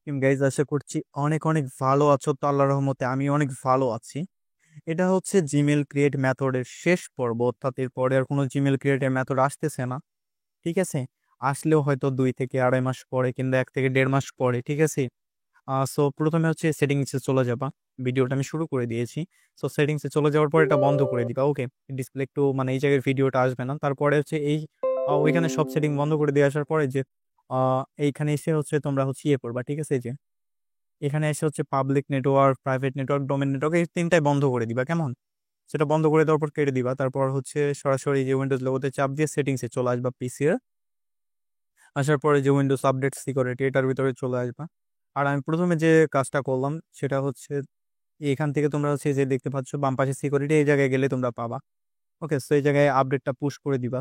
Guys, আশা করছি অনেক অনেক ভালো আছো। তো আল্লাহর রহমতে আমি অনেক ভালো আছি। এটা হচ্ছে জিমেল ক্রিয়েট মেথডের শেষ পর্ব, অর্থাৎ এরপরে আর কোনো জিমেল ক্রিয়েটের মেথড আসতেছে না। ঠিক আছে, আসলেও হয়তো 2 থেকে আড়াই মাস পরে কিংবা 1 থেকে 1.5 মাস পরে। ঠিক আছে, সো প্রথমে হচ্ছে সেটিংসে চলে যাবা। ভিডিওটা আমি শুরু করে দিয়েছি। সো সেটিংসে চলে যাওয়ার পর এটা বন্ধ করে দিবা। ওকে, ডিসপ্লে একটু মানে এই জায়গায় ভিডিওটা আসবে না। তারপরে হচ্ছে ওইখানে সব সেটিং বন্ধ করে দিয়ে আসার পরে যে এইখানে এসে হচ্ছে তোমরা হচ্ছে করবা। ঠিক আছে, এই যে এখানে এসে হচ্ছে public network, private network, domain network, এই তিনটাই বন্ধ করে দিবা। কেমন? সেটা বন্ধ করে দেওয়ার পর কেটে দিবা। তারপর হচ্ছে সরাসরি যে উইন্ডোজ লোগোতে চাপ দিয়ে সেটিংসে চলে আসবা পিসি এর। আসার পরে যে উইন্ডোজ আপডেট সিকিউরিটি, এটার ভিতরে চলে আসবা। আর আমি প্রথমে যে কাজটা করলাম সেটা হচ্ছে এখান থেকে তোমরা হচ্ছে যে দেখতে পাচ্ছ বাম পাশে সিকিউরিটি, এই জায়গায় গেলে তোমরা পাবা। ওকে, সো এই জায়গায় আপডেটটা পুশ করে দিবা।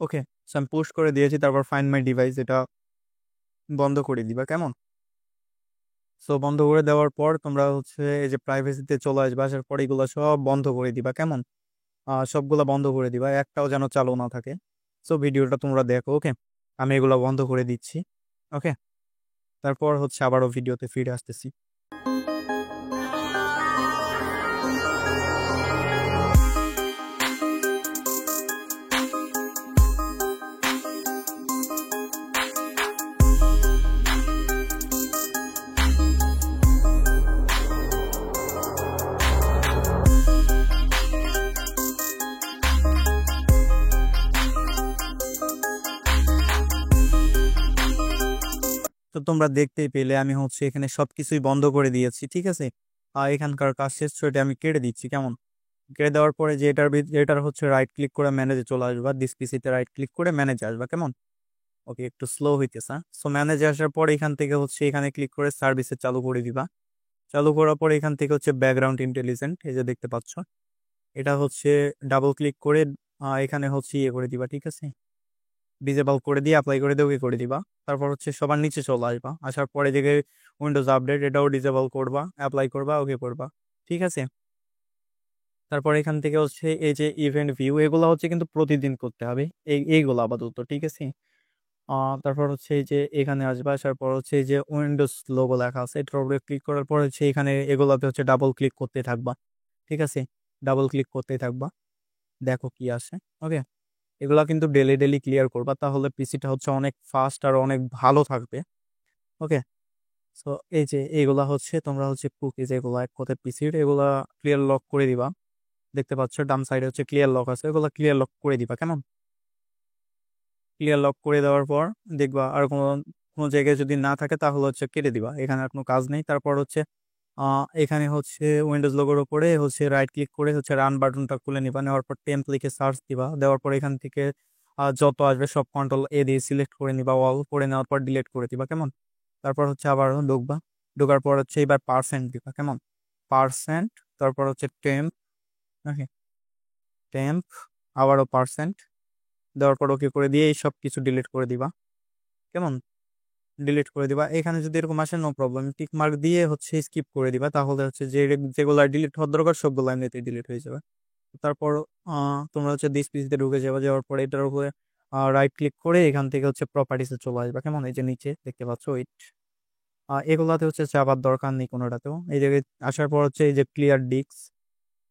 ওকে, সো আমি পুশ করে দিয়েছি। তারপর ফাইন্ড মাই ডিভাইস, এটা বন্ধ করে দিবা। কেমন? সো বন্ধ করে দেওয়ার পর তোমরা হচ্ছে এই যে প্রাইভেসিতে চলে আসবে। আসার পর এগুলো সব বন্ধ করে দিবা। কেমন? সবগুলা বন্ধ করে দিবা, একটাও যেন চালু না থাকে। সো ভিডিওটা তোমরা দেখো। ওকে, আমি এগুলো বন্ধ করে দিচ্ছি। ওকে, তারপর হচ্ছে আবারও ভিডিওতে ফিরে আসতেছি। তো তোমরা দেখতেই পেলে আমি হচ্ছে এখানে সবকিছুই বন্ধ করে দিয়েছি। ঠিক আছে, আর এখানকার কাজ শেষ, সেটা আমি কেটে দিচ্ছি। কেমন? কেটে দেওয়ার পরে যে এটার হচ্ছে রাইট ক্লিক করে ম্যানেজে চলে আসবা। দিস পিসিতে রাইট ক্লিক করে ম্যানেজে আসবা। কেমন? ওকে, একটু স্লো হইতেছে। সো ম্যানেজে আসার পর এখান থেকে হচ্ছে এখানে ক্লিক করে সার্ভিসে চালু করে দিবা। চালু করার পর এখান থেকে হচ্ছে ব্যাকগ্রাউন্ড ইন্টেলিজেন্ট, এই যে দেখতে পাচ্ছ, এটা হচ্ছে ডাবল ক্লিক করে এখানে হচ্ছে করে দিবা। ঠিক আছে, ডিজেবল করে দিয়ে অ্যাপ্লাই করে দিয়ে ওকে করে দিবা। তারপর হচ্ছে সবার নিচে চলে আসবা। আসার পরে যে উইন্ডোজ আপডেট, এটাও ডিজেবল করবা, অ্যাপ্লাই করবা, ওকে করবা। ঠিক আছে, তারপর এখান থেকে হচ্ছে এই যে ইভেন্ট ভিউ, এগুলো হচ্ছে কিন্তু প্রতিদিন করতে হবে। এইগুলো আপাতত। ঠিক আছে, তারপর হচ্ছে এই যে এখানে আসবা। আসার পর হচ্ছে এই যে উইন্ডোজ লোগো লেখা আছে, এটার উপরে ক্লিক করার পর হচ্ছে এখানে এগুলোতে হচ্ছে ডাবল ক্লিক করতে থাকবা। ঠিক আছে, ডাবল ক্লিক করতে থাকবা, দেখো কি আসে। ওকে, এগুলা কিন্তু ডেলি ডেলি ক্লিয়ার করবা, তাহলে পিসিটা হচ্ছে অনেক ফাস্ট আর অনেক ভালো থাকবে। ওকে, সো এই যে এইগুলা হচ্ছে তোমরা হচ্ছে কুকিজ, এগুলা এক কথায় পিসির, এগুলা ক্লিয়ার লক করে দিবা। দেখতে পাচ্ছ ডান সাইডে হচ্ছে ক্লিয়ার লক আছে, এগুলো ক্লিয়ার লক করে দিবা। কেমন? ক্লিয়ার লক করে দেওয়ার পর দেখবা আর কোনো কোনো জায়গায় যদি না থাকে তাহলে হচ্ছে কেটে দিবা, এখানে আর কোনো কাজ নেই। তারপর হচ্ছে এখানে হচ্ছে উইন্ডোজ লোগোর উপরে হচ্ছে রাইট ক্লিক করে হচ্ছে রান বাটনটা খুলে নিবা। নেওয়ার পর টেম্প লিখে সার্চ দিবা। দেওয়ার পর এখান থেকে যত আসবে সব কন্ট্রোল দিয়ে সিলেক্ট করে নিবা, অল করে নেওয়ার পর ডিলিট করে দিবা। কেমন? তারপর হচ্ছে আবার ঢুকবা। ঢোকার পর হচ্ছে এবার পার্সেন্ট দিবা। কেমন? পার্সেন্ট, তারপর হচ্ছে টেম্প। ওকে, টেম্প, আবারও পার্সেন্ট দেওয়ার পর ওকে করে দিয়ে এই সব কিছু ডিলিট করে দিবা। কেমন? ডিলিট করে দিবা। এখানে যদি এরকম আসে নো প্রবলেম, টিক মার্ক দিয়ে হচ্ছে স্কিপ করে দিবা, তাহলে হচ্ছে যেগুলো ডিলিট হওয়ার দরকার সবগুলো এমনিতেই ডিলিট হয়ে যাবে। তারপর তোমরা হচ্ছে দিস পিসিতে ঢুকে যাবে। যাওয়ার পরে এটার উপরে রাইট ক্লিক করে এখান থেকে হচ্ছে প্রপার্টিসে চলে আসবা। কেমন? এই যে নিচে দেখতে পাচ্ছ ওইট, এগুলাতে হচ্ছে চাবার দরকার নেই কোনোটাতেও। এই জায়গায় আসার পর হচ্ছে এই যে ক্লিয়ার ডিস্ক,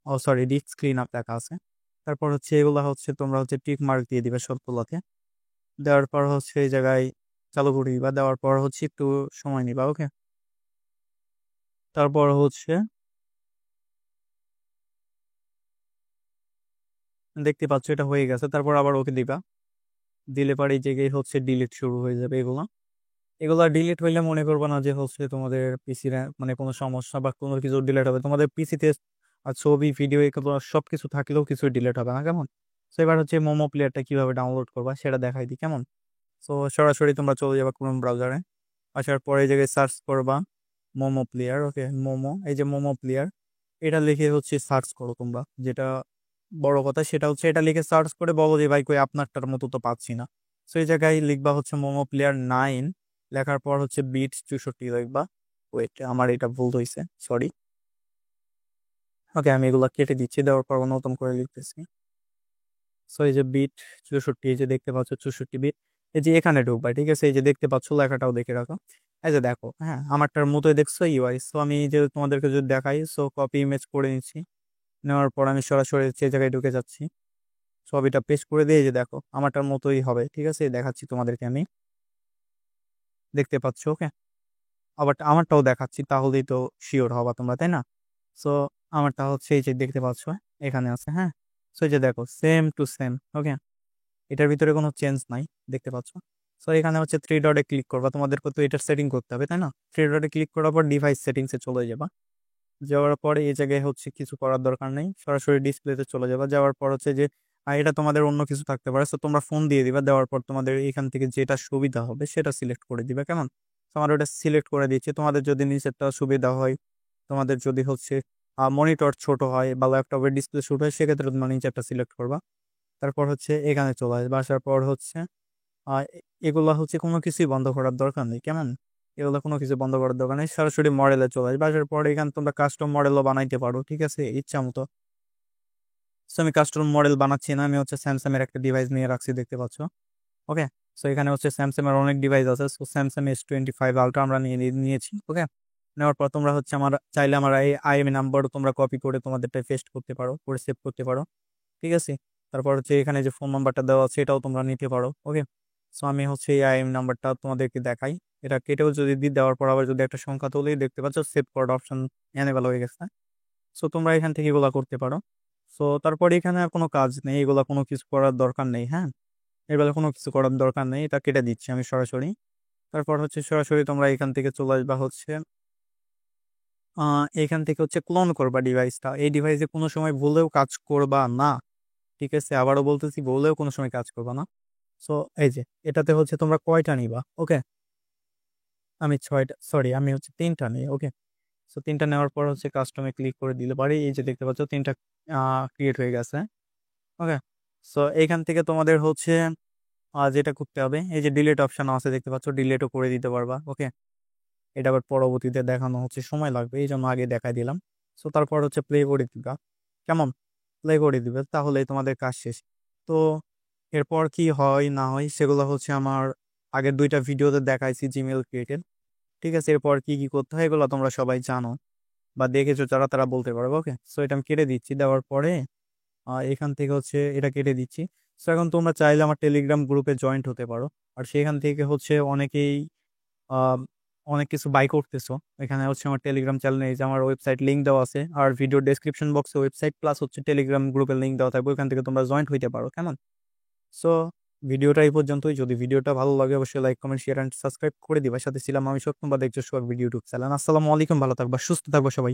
ও সরি ডিস্ক ক্লিন আপ লেখা আছে। তারপর হচ্ছে এগুলা হচ্ছে তোমরা হচ্ছে টিক মার্ক দিয়ে দিবে সবগুলাতে। দেওয়ার পর হচ্ছে এই জায়গায় চালু করে দিবা। দেওয়ার পর হচ্ছে একটু সময় নিবা। ওকে, তারপর হচ্ছে দেখতে পাচ্ছ এটা হয়ে গেছে। তারপর আবার ওকে দিবা। দিলে পরে এই জায়গায় হচ্ছে ডিলিট শুরু হয়ে যাবে। এগুলা এগুলা ডিলিট হইলে মনে করবে না যে হচ্ছে তোমাদের পিসি মানে কোনো সমস্যা বা কোনো কিছু ডিলিট হবে। তোমাদের পিসিতে ছবি ভিডিও এগুলো সবকিছু থাকলেও কিছু ডিলিট হবে না। কেমন? তো এবার হচ্ছে মোমো প্লেয়ারটা কিভাবে ডাউনলোড করবা সেটা দেখাই দিই। কেমন? তো সরাসরি তোমরা চলে যাবে ক্রোম ব্রাউজারে। আসার পরে এই জায়গায় সার্চ করবা মোমো প্লেয়ার। ওকে, মোমো, এই যে মোমো প্লেয়ার, এটা লিখে হচ্ছে সার্চ করো তোমরা। যেটা বড় কথা সেটা হচ্ছে এটা লিখে সার্চ করে বলো যে ভাই কই আপনারটার মতো তো পাচ্ছি না। তো এই জায়গায় লিখবা হচ্ছে মোমো প্লেয়ার 9, লেখার পর হচ্ছে বিট 64 লিখবা। ওয়েট, আমার এটা ভুল হয়েছে, সরি। ওকে, আমি এগুলা কেটে দিচ্ছি। দেওয়ার পর নতুন করে লিখতেছি। সো এই যে বিট 64, এই যে দেখতে পাচ্ছ 64 বিট, এই যে এখানে ঢুকবা, ঠিক আছে? এই যে দেখতে পাচ্ছ লেখাটাও দেখে রাখো। এই যে দেখো, হ্যাঁ, আমারটার মতোই দেখছো ইউআই। সো আমি এই যে তোমাদেরকে যদি দেখাই, সো কপি ইমেজ করে নিচ্ছি। নেওয়ার পর আমি সরাসরি সেই জায়গায় ঢুকে যাচ্ছি, ছবিটা পেস্ট করে দিয়ে এই যে দেখো আমারটার মতোই হবে, ঠিক আছে? দেখাচ্ছি তোমাদেরকে আমি, দেখতে পাচ্ছ? ওকে, আবার আমারটাও দেখাচ্ছি, তাহলেই তো শিওর হবা তোমরা, তাই না? সো আমারটা হচ্ছে এই যে দেখতে পাচ্ছ এখানে আছে, হ্যাঁ। সো এই যে দেখো সেম টু সেম, ওকে, এটার ভিতরে কোনো চেঞ্জ নাই, দেখতে পাচ্ছ? সো এখানে হচ্ছে থ্রি ডটে ক্লিক করবা, তোমাদেরকে তো এটার সেটিং করতে হবে, তাই না? থ্রি ডটে ক্লিক করার পর ডিভাইস সেটিংসে চলে যাবা। যাওয়ার পরে এই জায়গায় হচ্ছে কিছু করার দরকার নেই, সরাসরি ডিসপ্লেতে চলে যাবা। যাওয়ার পর হচ্ছে যে এটা তোমাদের অন্য কিছু থাকতে পারে, তো তোমরা ফোন দিয়ে দিবা। দেওয়ার পর তোমাদের এখান থেকে যেটা সুবিধা হবে সেটা সিলেক্ট করে দিবা, কেমন? তোমার ওটা সিলেক্ট করে দিচ্ছে। তোমাদের যদি নিচেরটা সুবিধা হয়, তোমাদের যদি হচ্ছে মনিটর ছোট হয় বা ল্যাপটপের ডিসপ্লে ছোট হয়, সেক্ষেত্রে তোমরা নিচেরটা সিলেক্ট করবা। তারপর হচ্ছে এখানে চলে আসবে, আসার পর হচ্ছে এগুলা হচ্ছে কোনো কিছুই বন্ধ করার দরকার নেই, কেমন? এগুলো কোনো কিছু বন্ধ করার দরকার নেই, সরাসরি মডেলে চলে আসবে। আসার পর এখানে তোমরা কাস্টম মডেলও বানাইতে পারো, ঠিক আছে, ইচ্ছা মতো। সো আমি কাস্টম মডেল বানাচ্ছি না, আমি হচ্ছে স্যামসাং এর একটা ডিভাইস নিয়ে রাখছি, দেখতে পাচ্ছ? ওকে, সো এখানে হচ্ছে স্যামসাং এর অনেক ডিভাইস আছে। সো স্যামসাং S25 Ultra আমরা নিয়েছি, ওকে। নেওয়ার পর তোমরা হচ্ছে আমার চাইলে আমার এই আইএমই নাম্বার তোমরা কপি করে তোমাদেরটা পেস্ট করতে পারো, করে সেভ করতে পারো, ঠিক আছে? তারপর হচ্ছে এখানে যে ফোন নাম্বারটা দেওয়া আছে এটাও তোমরা নিতে পারো, ওকে। সো আমি হচ্ছে এই আইএম নাম্বারটা তোমাদেরকে দেখাই। এটা কেটেও যদি দেওয়ার পর আবার যদি একটা সংখ্যা তুলেই দেখতে পাচ্ছ সেভ করার অপশন এনেবেল হয়ে গেছে। সো তোমরা এখান থেকে এগুলা করতে পারো। সো তারপর এখানে আর কোনো কাজ নেই, এগুলা কোনো কিছু করার দরকার নেই, হ্যাঁ। এগুলো কোনো কিছু করার দরকার নেই, এটা কেটে দিচ্ছি আমি সরাসরি। তারপর হচ্ছে সরাসরি তোমরা এখান থেকে চলে আসবা হচ্ছে এখান থেকে হচ্ছে ক্লোন করবা ডিভাইসটা। এই ডিভাইসে কোনো সময় ভুলেও কাজ করবা না, ঠিক আছে? আবারও বলতেছি, ভুলেও কোনো সময় কাজ করবা না। সো এই যে এটাতে হচ্ছে তোমরা কয়টা নিবা, ওকে? আমি ছয়টা, সরি, আমি হচ্ছে তিনটা নিই, ওকে। সো তিনটা নেওয়ার পর হচ্ছে কাস্টমে ক্লিক করে দিলে পারি, এই যে দেখতে পাচ্ছ তিনটা ক্রিয়েট হয়ে গেছে, ওকে। সো এইখান থেকে তোমাদের হচ্ছে যেটা করতে হবে, এই যে ডিলিট অপশন আছে দেখতে পাচ্ছ, ডিলিটও করে দিতে পারবা, ওকে। এটা আবার পরবর্তীতে দেখানো হচ্ছে সময় লাগবে, এই জন্য আগে দেখাই দিলাম। সো তারপর হচ্ছে প্লে করে দিবা, কেমন? প্লে করে দিবে, তাহলে তোমাদের কাজ শেষ। তো এরপর কি হয় না হয় সেগুলো হচ্ছে আমার আগের দুইটা ভিডিওতে দেখাইছি, জিমেল ক্রিয়েটেড, ঠিক আছে? এরপর কি কি করতে হয় এগুলো তোমরা সবাই জানো বা দেখেছো, যারা তারা বলতে পারবে, ওকে। সো এটা আমি কেটে দিচ্ছি, দেওয়ার পরে এখান থেকে হচ্ছে এটা কেটে দিচ্ছি। সো এখন তোমরা চাইলে আমার টেলিগ্রাম গ্রুপে জয়েন্ট হতে পারো, আর সেখান থেকে হচ্ছে অনেকেই আহ, অনেক কিছু বাই করতেছো। এখানে হচ্ছে আমার টেলিগ্রাম চ্যানেলে এই যে আমার ওয়েবসাইট লিঙ্ক দেওয়া আছে, আর ভিডিও ডেসক্রিপশন বক্সে ওয়েবসাইট প্লাস হচ্ছে টেলিগ্রাম গ্রুপের লিঙ্ক দেওয়া থাকবে, ওইখান থেকে তোমরা জয়েন্ট হইতে পারো, কেমন? সো ভিডিওটা এই পর্যন্তই। যদি ভিডিওটা ভালো লাগে অবশ্যই like comment share and subscribe করে দিবা। সাথে ছিলাম আমি সত্যম, বা দেখছো সোহাগ ভিডিও ইউটিউব চ্যানেল। আসসালামু আলাইকুম, ভালো থাকবা, সুস্থ থাকবা সবাই।